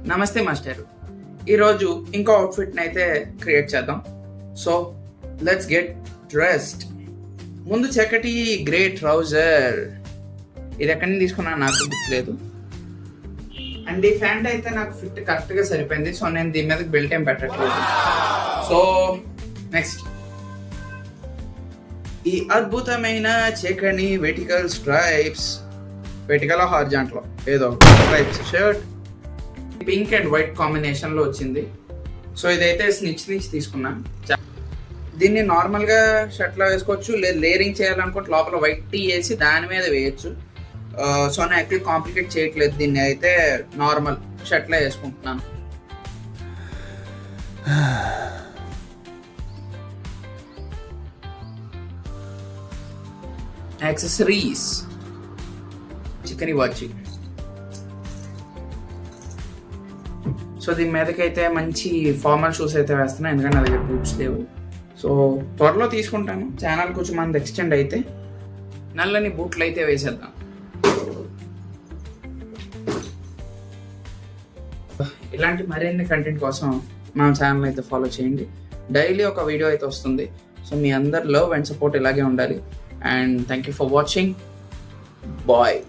నమస్తే మాస్టర్. ఈరోజు ఇంకో అవుట్ఫిట్ని అయితే క్రియేట్ చేద్దాం. So let's get dressed. ముందు చక్కటి గ్రే ట్రౌజర్, ఇది ఎక్కడి నుంచి తీసుకున్నా నాకు గుర్తులేదు. అండ్ ఈ ప్యాంట్ అయితే నాకు ఫిట్ కరెక్ట్గా సరిపోయింది. సో నేను దీని మీద బెల్ట్ ఏం పెట్టట్లేదు. సో నెక్స్ట్ ఈ అద్భుతమైన చెక్కని వెటికల్ స్ట్రైప్స్, వెటికల్ హార్జాంట్లో ఏదో stripes shirt pink and white combination లో వచ్చింది. సో ఇదైతే స్నిచ్ నుంచి తీసుకున్నా. దీన్ని నార్మల్ గా షర్ట్ లో వేసుకోవచ్చు, లేదు లేయరింగ్ చేయాలనుకుంటే లోపల వైట్ టీ వేసి దాని మీద వేయచ్చు. సో నేను యాక్చువల్లీ కాంప్లికేట్ చేయట్లేదు, దీన్ని అయితే నార్మల్ షర్ట్ లో వేసుకుంటున్నాను. Accessories chicken watch. సో దీని మీదకైతే మంచి ఫార్మల్ షూస్ అయితే వేస్తున్నాను, ఎందుకంటే నా దగ్గర బూట్స్ లేవు. సో త్వరలో తీసుకుంటాను, ఛానల్ కొంచెం మంది ఎక్స్టెండ్ అయితే నల్లని బూట్లు అయితే వేసేద్దాం. ఇలాంటి మరిన్ని కంటెంట్ కోసం మా ఛానల్ అయితే ఫాలో చేయండి. డైలీ ఒక వీడియో అయితే వస్తుంది. సో మీ అందరి లవ్ అండ్ సపోర్ట్ ఇలాగే ఉండాలి. And thank you for watching. Bye.